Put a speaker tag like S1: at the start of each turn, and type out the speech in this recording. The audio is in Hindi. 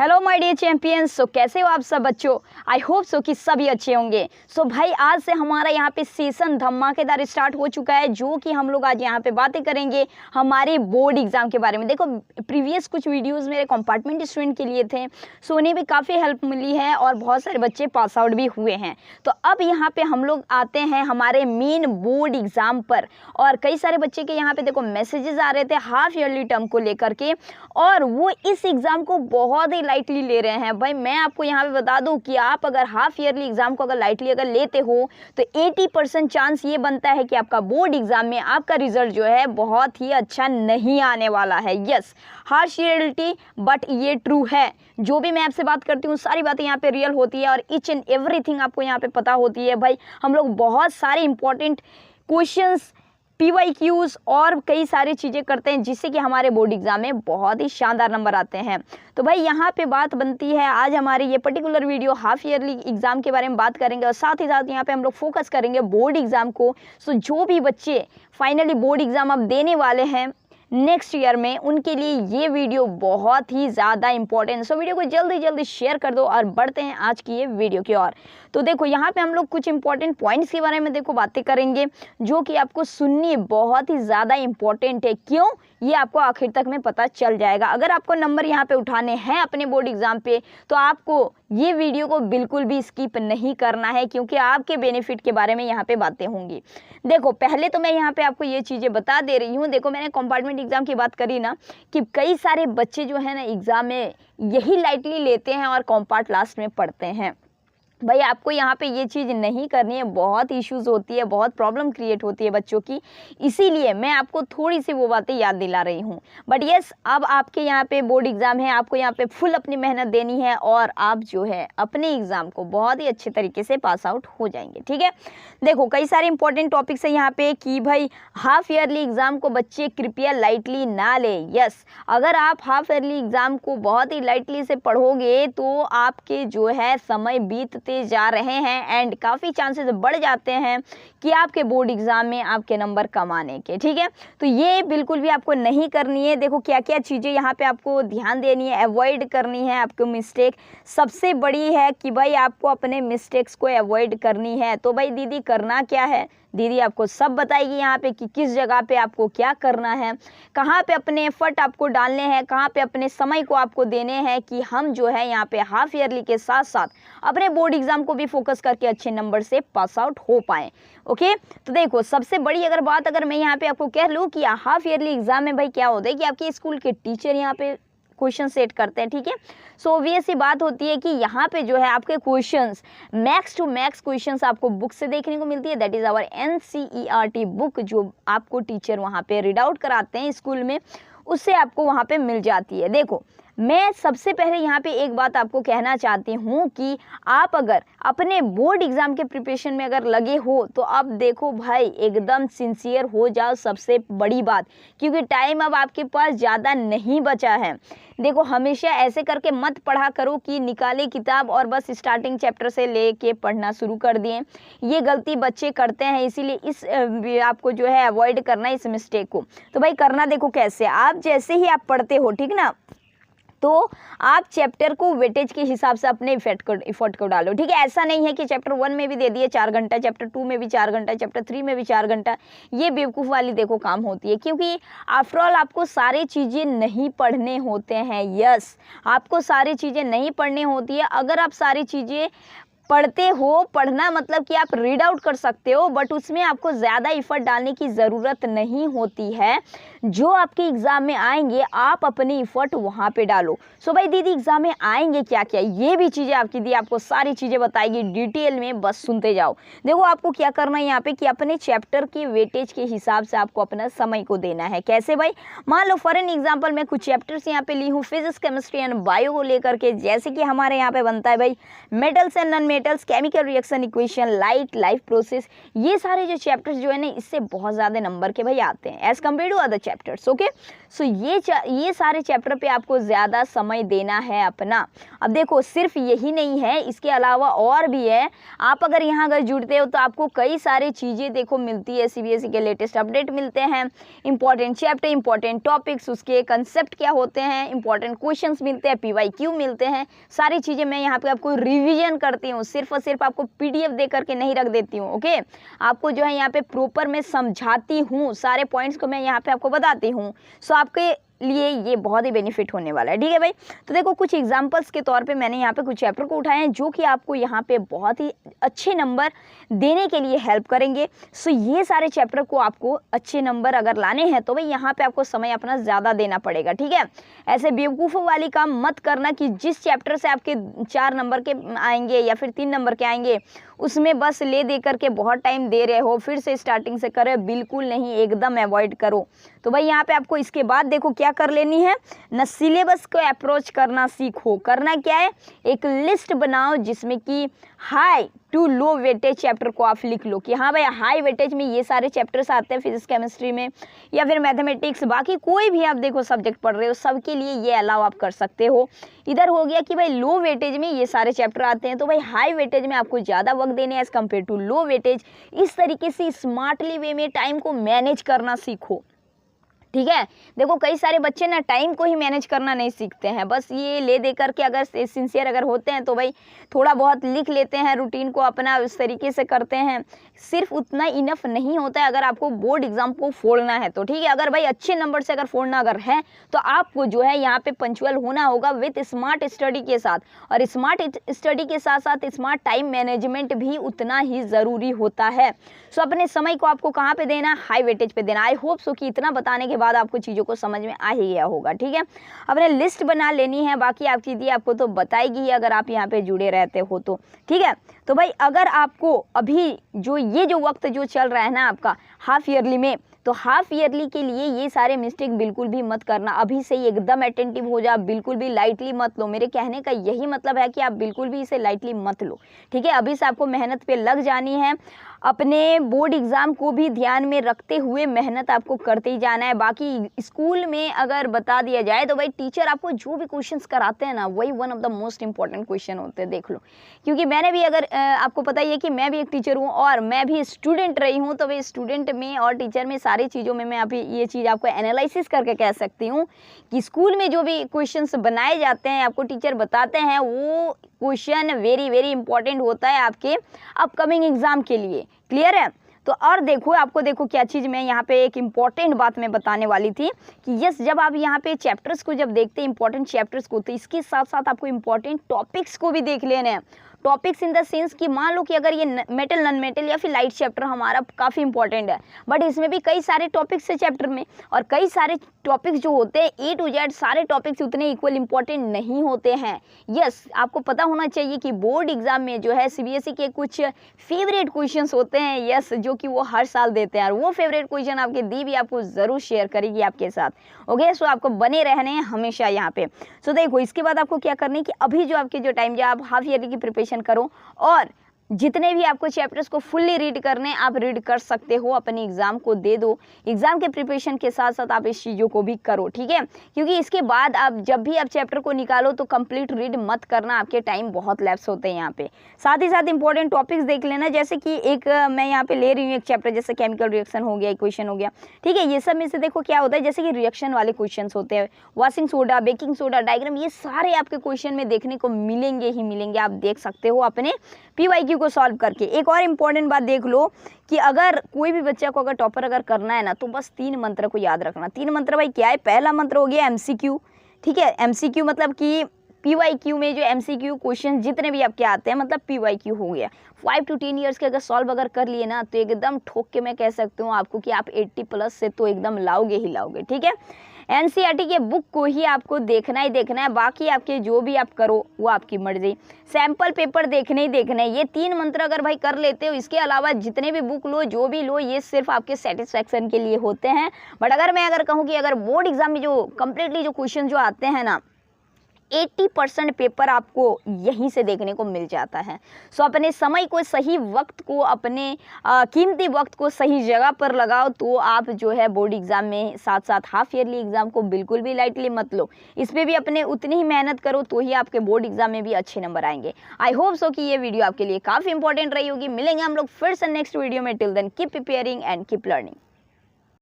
S1: Hello my dear champions. So कैसे हो आप सब बच्चों? आई होप सो कि सभी अच्छे होंगे। सो भाई आज से हमारा यहाँ पे सेशन धमाकेदार स्टार्ट हो चुका है, जो कि हम लोग आज यहाँ पे बातें करेंगे हमारे बोर्ड एग्जाम के बारे में। देखो प्रीवियस कुछ वीडियोस मेरे कंपार्टमेंट स्टूडेंट के लिए थे, सो उन्हें भी काफ़ी हेल्प मिली है और बहुत सारे बच्चे पास आउट भी हुए हैं। तो अब यहाँ पे हम लोग आते हैं हमारे मेन बोर्ड एग्जाम पर, और कई सारे बच्चे के यहाँ पे देखो मैसेजेस आ रहे थे हाफ ईयरली टर्म को लेकर के, और वो इस एग्ज़ाम को बहुत ही लाइटली ले रहे हैं। भाई मैं आपको यहाँ पे बता दूं कि आप अगर हाफ ईयरली एग्ज़ाम को अगर लाइटली अगर लेते हो तो 80% चांस ये बनता है कि आपका बोर्ड एग्ज़ाम में आपका रिजल्ट जो है बहुत ही अच्छा नहीं आने वाला है। यस, हार्श रियलिटी, बट ये ट्रू है। जो भी मैं आपसे बात करती हूँ सारी बातें यहाँ पे रियल होती है और ईच एंड एवरीथिंग आपको यहाँ पे पता होती है। भाई हम लोग बहुत सारे इंपॉर्टेंट क्वेश्चंस, PYQs और कई सारी चीज़ें करते हैं जिससे कि हमारे बोर्ड एग्जाम में बहुत ही शानदार नंबर आते हैं। तो भाई यहाँ पे बात बनती है, आज हमारी ये particular video half yearly exam के बारे में बात करेंगे और साथ ही साथ यहाँ पे हम लोग फोकस करेंगे बोर्ड एग्जाम को। सो जो भी बच्चे फाइनली बोर्ड एग्जाम अब देने वाले हैं नेक्स्ट ईयर में, उनके लिए ये वीडियो बहुत ही ज़्यादा इंपॉर्टेंट। सो वीडियो को जल्दी जल्दी शेयर कर दो और बढ़ते हैं आज की ये वीडियो की ओर। तो देखो यहाँ पे हम लोग कुछ इंपॉर्टेंट पॉइंट्स के बारे में देखो बातें करेंगे, जो कि आपको सुननी बहुत ही ज़्यादा इंपॉर्टेंट है। क्यों, ये आपको आखिर तक में पता चल जाएगा। अगर आपको नंबर यहाँ पे उठाने हैं अपने बोर्ड एग्जाम पे, तो आपको ये वीडियो को बिल्कुल भी स्किप नहीं करना है, क्योंकि आपके बेनिफिट के बारे में यहाँ पे बातें होंगी। देखो पहले तो मैं यहाँ पे आपको ये चीज़ें बता दे रही हूँ। देखो मैंने कंपार्टमेंट एग्जाम की बात करी ना, कि कई सारे बच्चे जो है ना एग्जाम में यही लाइटली लेते हैं और कॉम्पार्ट लास्ट में पढ़ते हैं। भाई आपको यहाँ पे ये चीज़ नहीं करनी है, बहुत इश्यूज होती है, बहुत प्रॉब्लम क्रिएट होती है बच्चों की, इसीलिए मैं आपको थोड़ी सी वो बातें याद दिला रही हूँ। बट यस, अब आपके यहाँ पे बोर्ड एग्ज़ाम है, आपको यहाँ पे फुल अपनी मेहनत देनी है और आप जो है अपने एग्ज़ाम को बहुत ही अच्छे तरीके से पास आउट हो जाएंगे। ठीक है, देखो कई सारे इंपॉर्टेंट टॉपिक्स है यहाँ पे कि भाई हाफ ईयरली एग्ज़ाम को बच्चे कृपया लाइटली ना ले। यस, अगर आप हाफ ईयरली एग्ज़ाम को बहुत ही लाइटली से पढ़ोगे तो आपके जो है समय बीतते जा रहे हैं एंड काफ़ी चांसेस बढ़ जाते हैं कि आपके बोर्ड एग्जाम में आपके नंबर कम आने के। ठीक है, तो ये बिल्कुल भी आपको नहीं करनी है। देखो क्या क्या चीज़ें यहाँ पे आपको ध्यान देनी है, अवॉइड करनी है। आपको मिस्टेक सबसे बड़ी है कि भाई आपको अपने मिस्टेक्स को अवॉइड करनी है। तो भाई दीदी करना क्या है, दीदी आपको सब बताएगी यहाँ पे कि किस जगह पे आपको क्या करना है, कहाँ पे अपने एफर्ट आपको डालने हैं, कहाँ पे अपने समय को आपको देने हैं, कि हम जो है यहाँ पे हाफ ईयरली के साथ साथ अपने बोर्ड एग्जाम को भी फोकस करके अच्छे नंबर से पास आउट हो पाएँ। ओके, तो देखो सबसे बड़ी अगर बात अगर मैं यहाँ पे आपको कह लूँ कि हाफ ईयरली एग्जाम में भाई क्या होता है कि आपके स्कूल के टीचर यहाँ पे क्वेश्चन सेट करते हैं। ठीक है, सो ऑब्वियस सी बात होती है कि यहाँ पे जो है आपके questions max to max questions आपको बुक से देखने को मिलती है। That is our NCERT book, जो आपको टीचर वहाँ पे रीड आउट कराते हैं स्कूल में, उससे आपको वहाँ पे मिल जाती है। देखो मैं सबसे पहले यहाँ पे एक बात आपको कहना चाहती हूँ कि आप अगर अपने बोर्ड एग्ज़ाम के प्रिपरेशन में अगर लगे हो तो अब देखो भाई एकदम सिंसियर हो जाओ, सबसे बड़ी बात, क्योंकि टाइम अब आपके पास ज़्यादा नहीं बचा है। देखो हमेशा ऐसे करके मत पढ़ा करो कि निकाले किताब और बस स्टार्टिंग चैप्टर से लेके पढ़ना शुरू कर दिए। ये गलती बच्चे करते हैं, इसीलिए इस आपको जो है अवॉइड करना है इस मिस्टेक को। तो भाई करना देखो कैसे, आप जैसे ही आप पढ़ते हो ठीक ना, तो आप चैप्टर को वेटेज के हिसाब से अपने इफर्ट को डालो। ठीक है, ऐसा नहीं है कि चैप्टर 1 में भी दे दिए 4 घंटा, चैप्टर 2 में भी 4 घंटा, चैप्टर 3 में भी 4 घंटा। ये बेवकूफ़ वाली देखो काम होती है, क्योंकि आफ्टरऑल आपको सारी चीज़ें नहीं पढ़ने होते हैं। यस, आपको सारी चीज़ें नहीं पढ़नी होती है। अगर आप सारी चीज़ें पढ़ते हो, पढ़ना मतलब कि आप रीड आउट कर सकते हो, बट उसमें आपको ज़्यादा इफर्ट डालने की ज़रूरत नहीं होती है। जो आपके एग्ज़ाम में आएंगे आप अपनी इफर्ट वहाँ पे डालो। सो भाई दीदी एग्ज़ाम में आएंगे क्या क्या, ये भी चीज़ें आपकी दी आपको सारी चीज़ें बताएगी डिटेल में, बस सुनते जाओ। देखो आपको क्या करना है यहाँ पे कि अपने चैप्टर के वेटेज के हिसाब से आपको अपना समय को देना है। कैसे भाई, मान लो फॉर एन एग्जाम्पल मैं कुछ चैप्टर्स यहाँ पे ली हूँ फिजिक्स, केमिस्ट्री एंड बायो को लेकर के। जैसे कि हमारे यहाँ पे बनता है भाई metals and non metals, chemical reaction equation, light, life process, ये सारे जो चैप्टर्स जो है ना इससे बहुत ज़्यादा नंबर के भाई आते हैं as compare to other chapters. Okay, so ये सारे चैप्टर पे आपको ज़्यादा समय देना है अपना। अब देखो सिर्फ यही नहीं है, इसके अलावा और भी है। आप अगर यहाँ अगर जुड़ते हो तो आपको कई सारी चीज़ें देखो मिलती है, सीबीएसई के लेटेस्ट अपडेट मिलते हैं, इंपॉर्टेंट चैप्टर, इंपॉर्टेंट टॉपिक्स, उसके कंसेप्ट क्या होते हैं, इंपॉर्टेंट क्वेश्चंस मिलते हैं, PYQ मिलते हैं, सारी चीज़ें मैं यहाँ पे आपको रिवीजन करती हूँ, सिर्फ और सिर्फ आपको PDF दे करके नहीं रख देती हूँ। ओके, आपको जो है यहाँ पे प्रॉपर मैं समझाती हूँ, सारे पॉइंट्स को मैं यहाँ पे आपको बताती हूँ। सो आपके लिए ये बहुत ही बेनिफिट होने वाला है। ठीक है भाई, तो देखो कुछ एग्जांपल्स के तौर पे मैंने यहाँ पे कुछ चैप्टर को उठाए हैं जो कि आपको यहाँ पे बहुत ही अच्छे नंबर देने के लिए हेल्प करेंगे। सो ये सारे चैप्टर को आपको अच्छे नंबर अगर लाने हैं तो भाई यहाँ पे आपको समय अपना ज़्यादा देना पड़ेगा। ठीक है, ऐसे बेवकूफ़ों वाली काम मत करना कि जिस चैप्टर से आपके 4 नंबर के आएंगे या फिर 3 नंबर के आएंगे उसमें बस ले दे करके बहुत टाइम दे रहे हो, फिर से स्टार्टिंग से करें, बिल्कुल नहीं, एकदम अवॉइड करो। तो भाई यहाँ पे आपको इसके बाद देखो क्या कर लेनी है ना, सिलेबस को अप्रोच करना सीखो। करना क्या है, एक लिस्ट बनाओ जिसमें कि high to low weightage chapter को आप लिख लो कि हाँ भाई हाई वेटेज में ये सारे चैप्टर्स आते हैं फिजिक्स केमिस्ट्री में या फिर मैथमेटिक्स, बाकी कोई भी आप देखो सब्जेक्ट पढ़ रहे हो सबके लिए ये अलाउ आप कर सकते हो। इधर हो गया कि भाई लो वेटेज में ये सारे चैप्टर आते हैं, तो भाई हाई वेटेज में आपको ज़्यादा वक्त देने as compare to low weightage. इस तरीके से स्मार्टली वे में टाइम को मैनेज करना सीखो। ठीक है, देखो कई सारे बच्चे ना टाइम को ही मैनेज करना नहीं सीखते हैं, बस ये ले दे करके अगर सिंसियर अगर होते हैं तो भाई थोड़ा बहुत लिख लेते हैं, रूटीन को अपना उस तरीके से करते हैं, सिर्फ उतना इनफ नहीं होता है अगर आपको बोर्ड एग्जाम को फोड़ना है तो। ठीक है, अगर भाई अच्छे नंबर से अगर फोड़ना अगर है तो आपको जो है यहाँ पे पंचुअल होना होगा विथ स्मार्ट स्टडी के साथ, और स्मार्ट स्टडी के साथ साथ स्मार्ट टाइम मैनेजमेंट भी उतना ही ज़रूरी होता है। सो अपने समय को आपको कहाँ पे देना, हाई वेटेज पे देना। आई होप सो कि इतना बताने के बाद आपको चीज़ों को समझ में आ ही गया होगा। ठीक है, अपने लिस्ट बना लेनी है, बाकी आप चीज़ें आपको तो बताएगी अगर आप यहाँ पे जुड़े रहते हो तो। ठीक है, तो भाई अगर आपको अभी जो ये जो वक्त जो चल रहा है ना आपका हाफ ईयरली में, तो हाफ ईयरली के लिए ये सारे मिस्टेक बिल्कुल भी मत करना, अभी से ही एकदम अटेंटिव हो जा, बिल्कुल भी लाइटली मत लो। मेरे कहने का यही मतलब है कि आप बिल्कुल भी इसे लाइटली मत लो। ठीक है, अभी से आपको मेहनत पे लग जानी है, अपने बोर्ड एग्ज़ाम को भी ध्यान में रखते हुए मेहनत आपको करते ही जाना है। बाकी स्कूल में अगर बता दिया जाए तो भाई टीचर आपको जो भी क्वेश्चंस कराते हैं ना वही one of the most important question होते हैं, देख लो। क्योंकि मैंने भी अगर आपको पता ही है कि मैं भी एक टीचर हूँ और मैं भी स्टूडेंट रही हूँ, तो भाई स्टूडेंट में और टीचर में सारी चीज़ों में मैं अभी ये चीज़ आपको एनालिसिस करके कह सकती हूँ कि स्कूल में जो भी क्वेश्चंस बनाए जाते हैं आपको टीचर बताते हैं वो क्वेश्चन वेरी वेरी इंपॉर्टेंट होता है आपके अपकमिंग एग्जाम के लिए। क्लियर है, तो और देखो आपको देखो क्या चीज़ मैं यहाँ पे एक इम्पॉर्टेंट बात मैं बताने वाली थी कि यस जब आप यहाँ पे चैप्टर्स को जब देखते हैं इंपॉर्टेंट चैप्टर्स को, तो इसके साथ साथ आपको इंपॉर्टेंट टॉपिक्स को भी देख लेना है। टॉपिक्स इन द सेंस कि मान लो कि अगर ये मेटल नॉन मेटल या फिर लाइट चैप्टर हमारा काफ़ी इंपॉर्टेंट है, बट इसमें भी कई सारे टॉपिक्स है चैप्टर में, और कई सारे टॉपिक्स जो होते हैं A to Z सारे टॉपिक्स उतने इक्वल इंपॉर्टेंट नहीं होते हैं। यस आपको पता होना चाहिए कि बोर्ड एग्जाम में जो है CBSE के कुछ फेवरेट क्वेश्चंस होते हैं, यस जो कि वो हर साल देते हैं, और वो फेवरेट क्वेश्चन आपके दी भी आपको ज़रूर शेयर करेगी आपके साथ। ओके, सो आपको बने रहने हैं हमेशा यहाँ पे। सो देखो इसके बाद आपको क्या करना है कि अभी जो आपके जो टाइम जो आप हाफ ईयरली की प्रिपरेशन करो, और जितने भी आपको चैप्टर्स को फुल्ली रीड करने आप रीड कर सकते हो, अपने एग्जाम को दे दो, एग्जाम के प्रिपरेशन के साथ साथ आप इस चीज़ों को भी करो। ठीक है, क्योंकि इसके बाद आप जब भी आप चैप्टर को निकालो तो कंप्लीट रीड मत करना, आपके टाइम बहुत लैप्स होते हैं यहाँ पे। साथ ही साथ इंपॉर्टेंट टॉपिक्स देख लेना, जैसे कि एक मैं यहाँ पे ले रही हूँ एक चैप्टर जैसे केमिकल रिएक्शन हो गया, इक्वेशन हो गया। ठीक है, ये सब में से देखो क्या होता है, जैसे कि रिएक्शन वाले क्वेश्चन होते हैं, washing soda, baking soda, diagram, ये सारे आपके क्वेश्चन में देखने को मिलेंगे ही मिलेंगे। आप देख सकते हो अपने PYQ को सॉल्व करके। एक और इम्पॉर्टेंट बात देख लो कि अगर कोई भी बच्चा को अगर टॉपर अगर करना है ना तो बस 3 मंत्र को याद रखना। 3 मंत्र भाई क्या है, पहला मंत्र हो गया MCQ। ठीक है, MCQ मतलब कि PYQ में जो MCQ क्वेश्चन जितने भी आपके आते हैं मतलब PYQ हो गया। 5 to 10 ईयर्स के अगर सॉल्व अगर कर लिए ना तो एकदम ठोक के मैं कह सकती हूँ आपको कि आप 80+ से तो एकदम लाओगे ही लाओगे। ठीक है, NCERT के बुक को ही आपको देखना ही देखना है, बाकी आपके जो भी आप करो वो आपकी मर्जी। सैम्पल पेपर देखने ही देखने, ये 3 मंत्र अगर भाई कर लेते हो, इसके अलावा जितने भी बुक लो जो भी लो ये सिर्फ आपके सेटिस्फैक्शन के लिए होते हैं। बट अगर मैं अगर कहूँ कि अगर बोर्ड एग्जाम में जो कम्प्लीटली जो क्वेश्चन जो आते हैं ना 80% पेपर आपको यहीं से देखने को मिल जाता है। सो अपने समय को, सही वक्त को, अपने कीमती वक्त को सही जगह पर लगाओ, तो आप जो है बोर्ड एग्ज़ाम में साथ साथ हाफ ईयरली एग्ज़ाम को बिल्कुल भी लाइटली मत लो। इस पर भी अपने उतनी ही मेहनत करो, तो ही आपके बोर्ड एग्ज़ाम में भी अच्छे नंबर आएंगे। आई होप सो कि ये वीडियो आपके लिए काफ़ी इंपॉर्टेंट रही होगी। मिलेंगे हम लोग फिर से नेक्स्ट वीडियो में। Till then keep preparing and keep learning.